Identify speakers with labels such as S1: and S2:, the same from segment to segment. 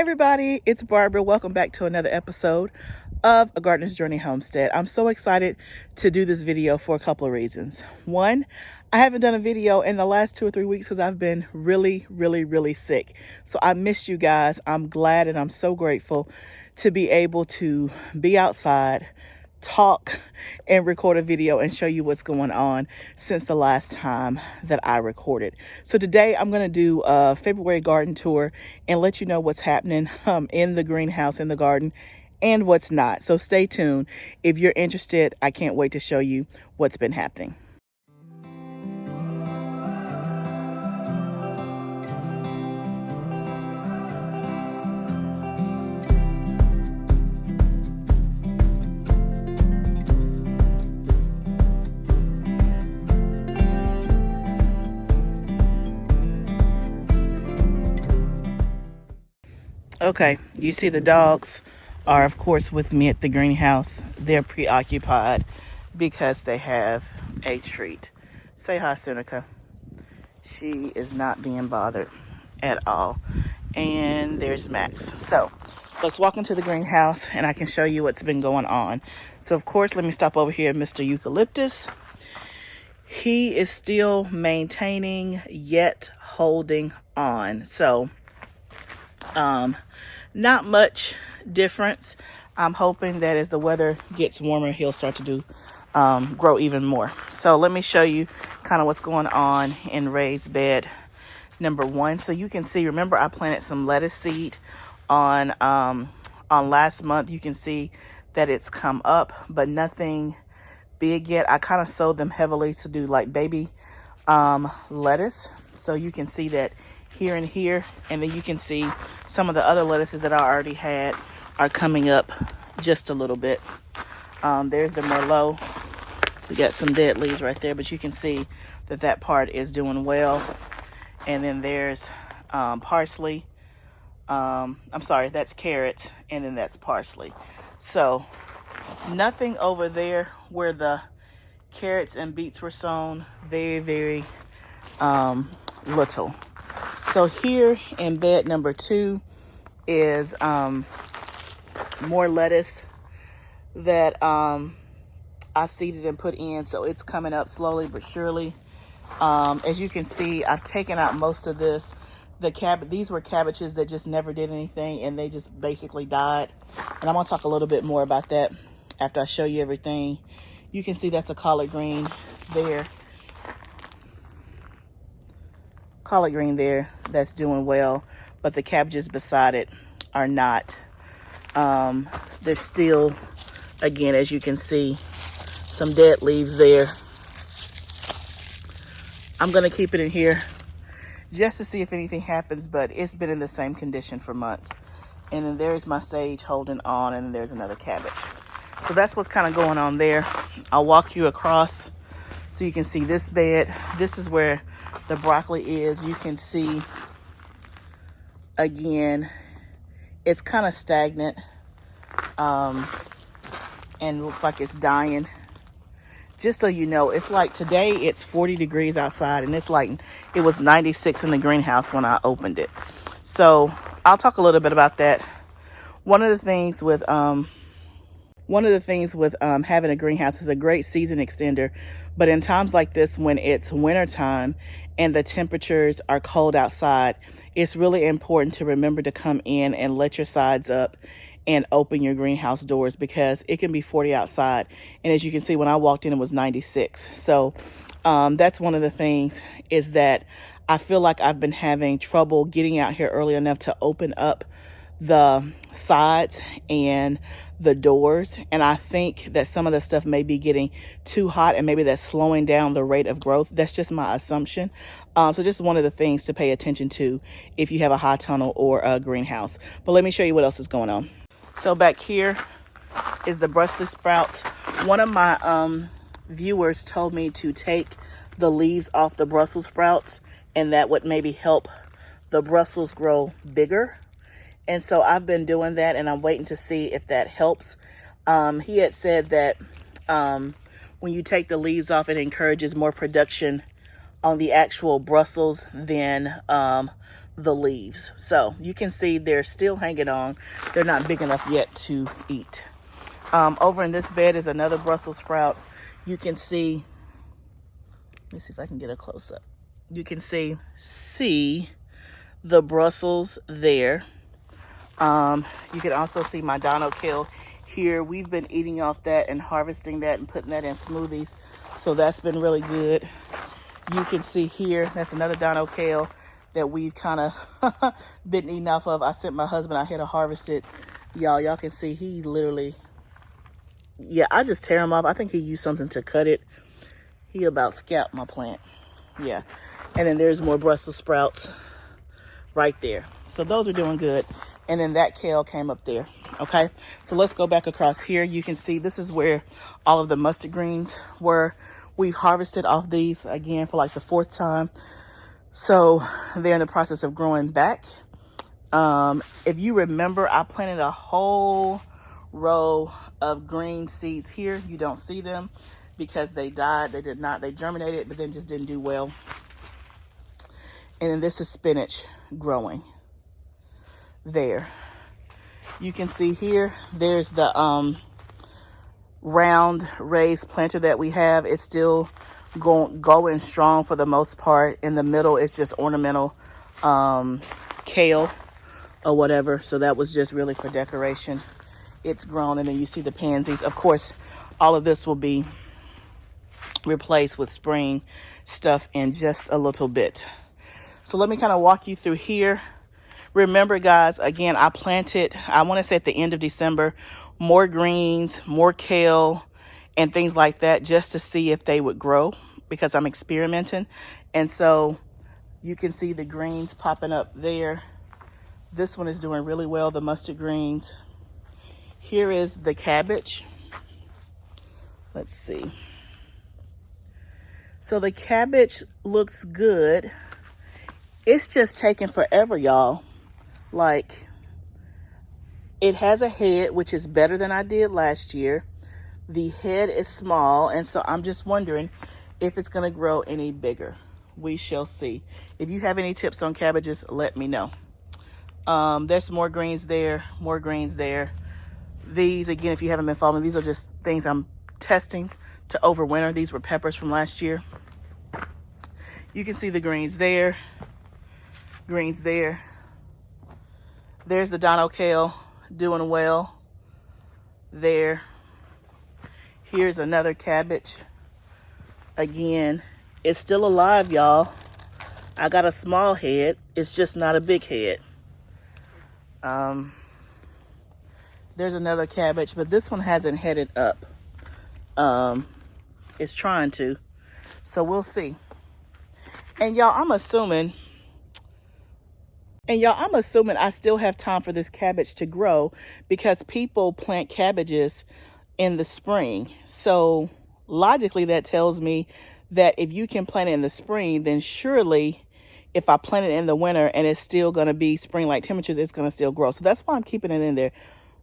S1: Everybody, it's Barbara. Welcome back to another episode of A Gardener's Journey Homestead. I'm so excited to do this video for a couple of reasons. One, I haven't done a video in the last 2 or 3 weeks because I've been really sick. So I missed you guys. I'm glad and I'm so grateful to be able to be outside, talk and record a video and show you what's going on since the last time that I recorded. So today I'm going to do a February garden tour and let you know what's happening in the greenhouse, in the garden, and what's not. So stay tuned. If you're interested, I can't wait to show you what's been happening. Okay, you see the dogs are of course with me at the greenhouse. They're preoccupied because they have a treat. Say hi, Seneca. She is not being bothered at all. And there's Max. So let's walk into the greenhouse and I can show you what's been going on. So of course, let me stop over here, Mr. Eucalyptus. He is still maintaining yet holding on. So not much difference. I'm hoping that as the weather gets warmer, he'll start to do grow even more. So let me show you kind of what's going on in raised bed number 1. So you can see, remember I planted some lettuce seed on last month. You can see that it's come up, but nothing big yet. I kind of sowed them heavily to do like baby lettuce. So you can see that here and here, and then you can see some of the other lettuces that I already had are coming up just a little bit. There's the Merlot. We got some dead leaves right there, but you can see that that part is doing well. And then there's parsley. I'm sorry, that's carrots, and then that's parsley. So nothing over there where the carrots and beets were sown. Very little. So here in bed number 2 is more lettuce that I seeded and put in. So it's coming up slowly but surely. As you can see, I've taken out most of this. These were cabbages that just never did anything and they just basically died. And I'm gonna talk a little bit more about that after I show you everything. You can see that's a collard green there. Collard green there that's doing well, but the cabbages beside it are not. There's still, again, as you can see, some dead leaves there. I'm gonna keep it in here just to see if anything happens, but it's been in the same condition for months. And then there's my sage holding on, and then there's another cabbage. So that's what's kind of going on there. I'll walk you across so you can see this bed. This is where the broccoli is. You can see, again, it's kind of stagnant and looks like it's dying. Just so you know, it's like today it's 40 degrees outside and it's like it was 96 in the greenhouse when I opened it. So I'll talk a little bit about that. One of the things with having a greenhouse is a great season extender. But in times like this, when it's winter time and the temperatures are cold outside, it's really important to remember to come in and let your sides up and open your greenhouse doors, because it can be 40 outside. And as you can see, when I walked in, it was 96. So that's one of the things, is that I feel like I've been having trouble getting out here early enough to open up the sides and the doors, and I think that some of the stuff may be getting too hot and maybe that's slowing down the rate of growth. That's just my assumption. So just one of the things to pay attention to if you have a high tunnel or a greenhouse. But let me show you what else is going on. So back here is the Brussels sprouts. One of my viewers told me to take the leaves off the Brussels sprouts, and that would maybe help the Brussels grow bigger. And so I've been doing that, and I'm waiting to see if that helps. He had said that when you take the leaves off, it encourages more production on the actual Brussels than the leaves. So you can see they're still hanging on. They're not big enough yet to eat. Over in this bed is another Brussels sprout. You can see, let me see if I can get a close up. You can see the Brussels there. You can also see my Dono kale here. We've been eating off that and harvesting that and putting that in smoothies. So that's been really good. You can see here, that's another Dono kale that we've kind of been eating off of. I sent my husband out here to harvest it. Y'all can see he literally, yeah, I just tear him off. I think he used something to cut it. He about scalped my plant. Yeah. And then there's more Brussels sprouts right there. So those are doing good. And then that kale came up there. Okay. So let's go back across here. You can see this is where all of the mustard greens were. We've harvested off these again for like the 4th time. So they're in the process of growing back. If you remember, I planted a whole row of green seeds here. You don't see them because they died. They germinated, but then just didn't do well. And then this is spinach growing there. You can see here, there's the round raised planter that we have. It's still going strong for the most part. In the middle, it's just ornamental kale or whatever. So that was just really for decoration. It's grown, and then you see the pansies. Of course, all of this will be replaced with spring stuff in just a little bit. So let me kind of walk you through here. Remember, guys, again, I planted, I want to say at the end of December, more greens, more kale, and things like that, just to see if they would grow, because I'm experimenting. And so you can see the greens popping up there. This one is doing really well, the mustard greens. Here is the cabbage. Let's see. So the cabbage looks good. It's just taking forever, y'all. Like, it has a head, which is better than I did last year. The head is small, and so I'm just wondering if it's going to grow any bigger. We shall see. If you have any tips on cabbages, let me know. There's more greens there, more greens there. These, again, if you haven't been following, these are just things I'm testing to overwinter. These were peppers from last year. You can see the greens there, greens there. There's the Dono kale doing well there. Here's another cabbage. Again, it's still alive, y'all. I got a small head. It's just not a big head. There's another cabbage, but this one hasn't headed up. It's trying to. So we'll see. And y'all, I'm assuming I still have time for this cabbage to grow, because people plant cabbages in the spring. So logically, that tells me that if you can plant it in the spring, then surely if I plant it in the winter and it's still going to be spring-like temperatures, it's going to still grow. So that's why I'm keeping it in there.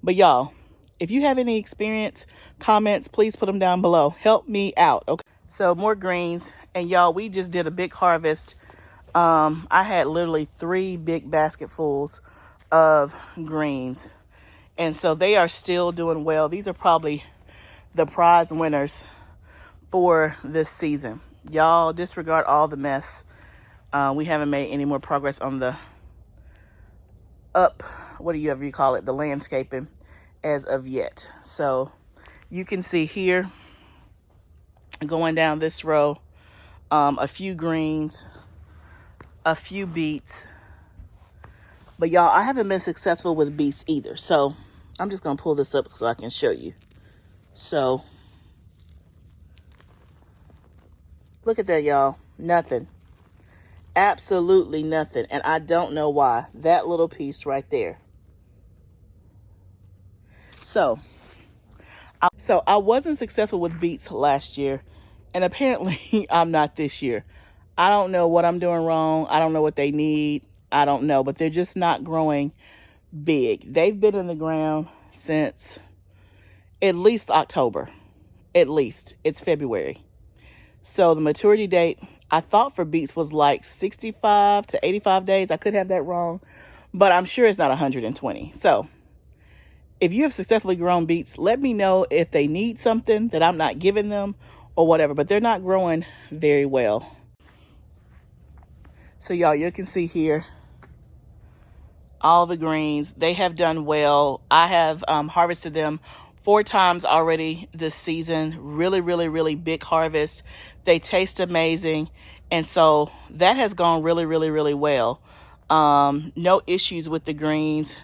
S1: But y'all, if you have any experience, comments, please put them down below. Help me out. Okay. So more greens. And y'all, we just did a big harvest. I had literally 3 big basketfuls of greens. And so they are still doing well. These are probably the prize winners for this season. Y'all, disregard all the mess. We haven't made any more progress on the whatever you call it, the landscaping as of yet. So you can see here, going down this row, a few greens, a few beets. But y'all, I haven't been successful with beets either. So I'm just going to pull this up so I can show you. So look at that, y'all. Nothing. Absolutely nothing. And I don't know why. That little piece right there. So I wasn't successful with beets last year. And apparently I'm not this year. I don't know what I'm doing wrong. I don't know what they need. I don't know. But they're just not growing big. They've been in the ground since at least October. At least. It's February. So the maturity date, I thought for beets was like 65 to 85 days. I could have that wrong, but I'm sure it's not 120. So if you have successfully grown beets, let me know if they need something that I'm not giving them or whatever, but they're not growing very well. So y'all, you can see here, all the greens, they have done well. I have harvested them 4 times already this season. Really, really, really big harvest. They taste amazing. And so that has gone really, really, really well. No issues with the greens.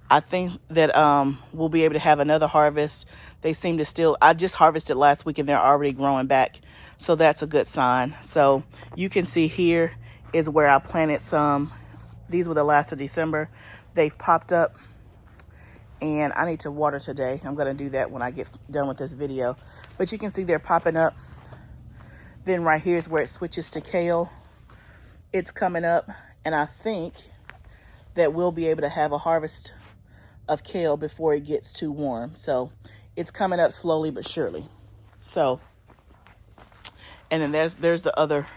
S1: I think that we'll be able to have another harvest. They seem to still, I just harvested last week and they're already growing back. So that's a good sign. So you can see here is where I planted some. These were the last of December. They've popped up and I need to water today. I'm gonna do that when I get done with this video. But you can see they're popping up. Then right here is where it switches to kale. It's coming up, and I think that we'll be able to have a harvest of kale before it gets too warm. So it's coming up slowly but surely. So, and then there's the other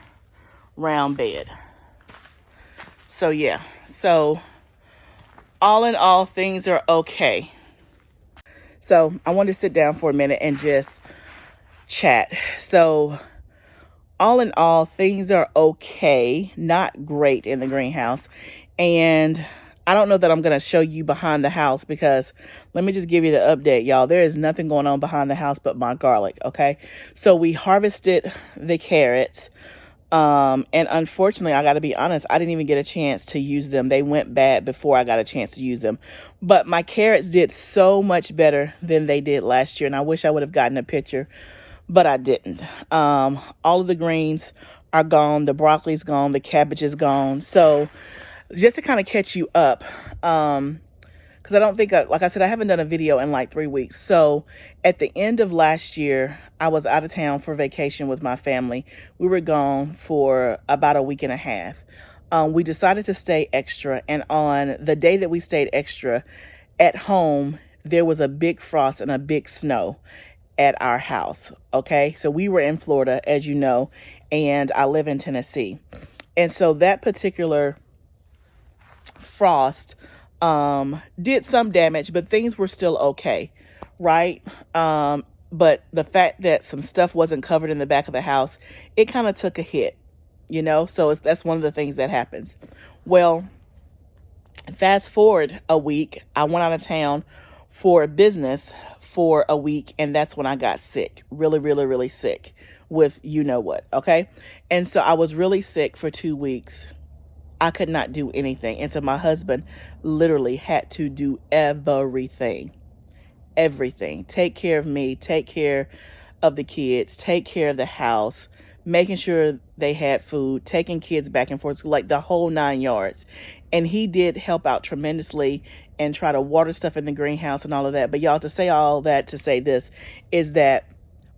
S1: round bed. So yeah, so all in all, things are okay. So I wanted to sit down for a minute and just chat. So all in all, things are okay, not great in the greenhouse. And I don't know that I'm going to show you behind the house, because let me just give you the update, y'all. There is nothing going on behind the house but my garlic, okay? So we harvested the carrots. And unfortunately, I got to be honest, I didn't even get a chance to use them. They went bad before I got a chance to use them. But my carrots did so much better than they did last year. And I wish I would have gotten a picture, but I didn't. All of the greens are gone. The broccoli's gone. The cabbage is gone. So just to kind of catch you up, because I don't think, like I said, I haven't done a video in like 3 weeks. So at the end of last year, I was out of town for vacation with my family. We were gone for about a week and a half. We decided to stay extra. And on the day that we stayed extra at home, there was a big frost and a big snow at our house. Okay. So we were in Florida, as you know, and I live in Tennessee. And so that particular frost did some damage, but things were still okay, right? But the fact that some stuff wasn't covered in the back of the house, it kind of took a hit, you know? So that's one of the things that happens. Well, fast forward a week, I went out of town for business for a week, and that's when I got sick, really, really, really sick with you know what, okay? And so I was really sick for 2 weeks. I could not do anything. And so my husband literally had to do everything. Take care of me, take care of the kids, take care of the house, making sure they had food, taking kids back and forth, like the whole 9 yards. And he did help out tremendously and try to water stuff in the greenhouse and all of that. But y'all, to say all that, to say this, is that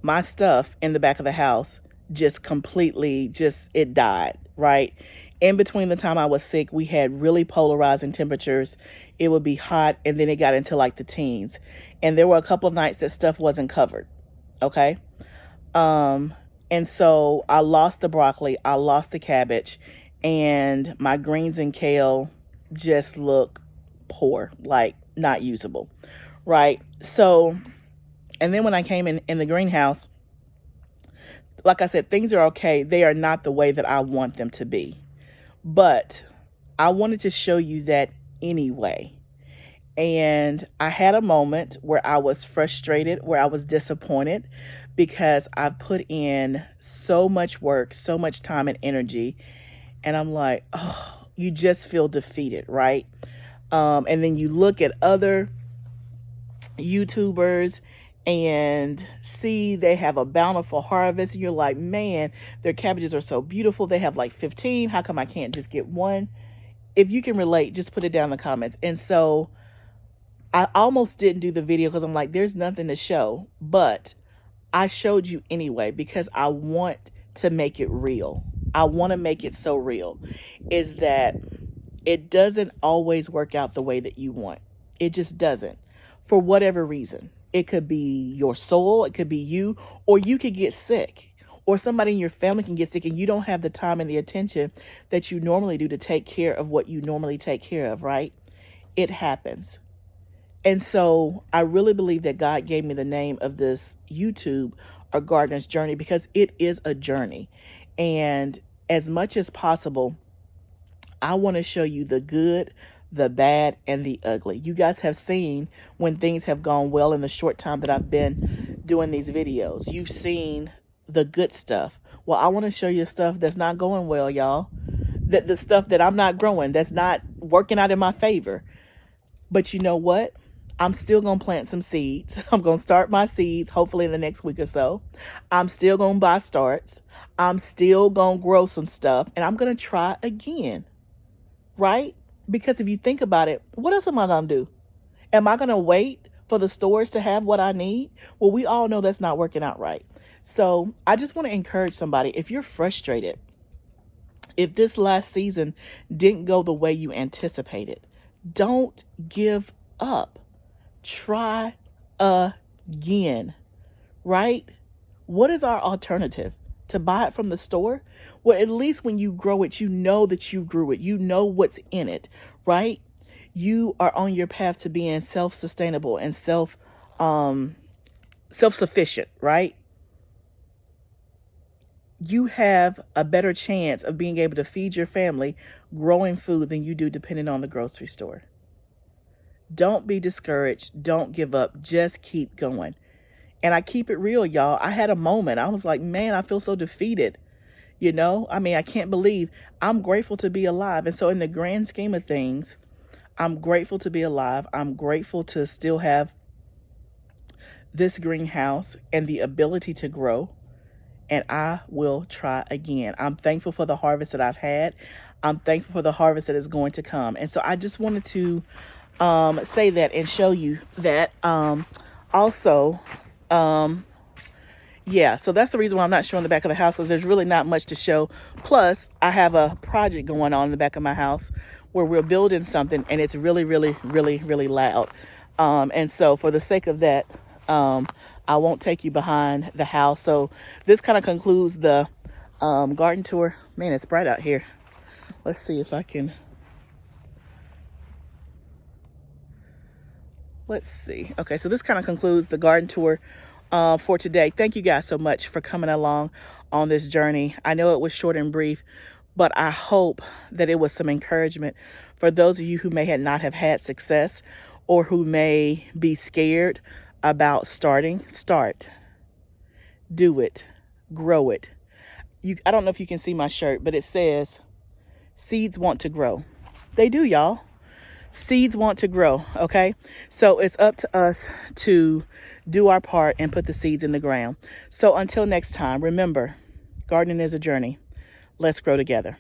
S1: my stuff in the back of the house just completely, it died, right? In between the time I was sick, we had really polarizing temperatures. It would be hot, and then it got into like the teens. And there were a couple of nights that stuff wasn't covered, okay? And so I lost the broccoli, I lost the cabbage, and my greens and kale just look poor, like not usable, right? So, and then when I came in the greenhouse, like I said, things are okay. They are not the way that I want them to be. But I wanted to show you that anyway. And I had a moment where I was frustrated, where I was disappointed, because I've put in so much work, so much time and energy. And I'm like, oh, you just feel defeated, right? And then you look at other YouTubers and see they have a bountiful harvest, and you're like, man, their cabbages are so beautiful. They have like 15. How come I can't just get one? If you can relate, just put it down in the comments. And so I almost didn't do the video because I'm like, there's nothing to show, but I showed you anyway because I want to make it real. I want to make it so real, is that it doesn't always work out the way that you want. It just doesn't, for whatever reason. It could be your soul, it could be you, or you could get sick, or somebody in your family can get sick and you don't have the time and the attention that you normally do to take care of what you normally take care of, right? It happens. And so I really believe that God gave me the name of this YouTube, A Gardener's Journey, because it is a journey. And as much as possible, I want to show you the good, the bad, and the ugly. You guys have seen when things have gone well in the short time that I've been doing these videos. You've seen the good stuff. Well, I want to show you stuff that's not going well, y'all. That the stuff that I'm not growing, that's not working out in my favor. But you know what? I'm still going to plant some seeds. I'm going to start my seeds, hopefully in the next week or so. I'm still going to buy starts. I'm still going to grow some stuff. And I'm going to try again. Right? Because if you think about it, what else am I going to do? Am I going to wait for the stores to have what I need? Well, we all know that's not working out right. So I just want to encourage somebody. If you're frustrated, if this last season didn't go the way you anticipated, don't give up. Try again, right? What is our alternative? To buy it from the store? Well, at least when you grow it, you know that you grew it. You know what's in it, right? You are on your path to being self-sustainable and self-sufficient, right? You have a better chance of being able to feed your family growing food than you do depending on the grocery store. Don't be discouraged. Don't give up. Just keep going. And I keep it real, y'all. I had a moment. I was like, man, I feel so defeated. You know, I mean, I can't believe I'm grateful to be alive. And so in the grand scheme of things, I'm grateful to be alive. I'm grateful to still have this greenhouse and the ability to grow. And I will try again. I'm thankful for the harvest that I've had. I'm thankful for the harvest that is going to come. And so I just wanted to say that and show you that. Also, yeah, so that's the reason why I'm not showing the back of the house, because there's really not much to show. Plus, I have a project going on in the back of my house where we're building something, and it's really, really, really, really loud. And so for the sake of that, I won't take you behind the house. So this kind of concludes the garden tour. Man, it's bright out here. Let's see if I can... Let's see. Okay, so this kind of concludes the garden tour for today. Thank you guys so much for coming along on this journey. I know it was short and brief, but I hope that it was some encouragement for those of you who may not have had success or who may be scared about starting. Start. Do it. Grow it. I don't know if you can see my shirt, but it says, seeds want to grow. They do, y'all. Seeds want to grow, okay? So it's up to us to do our part and put the seeds in the ground. So until next time, remember, gardening is a journey. Let's grow together.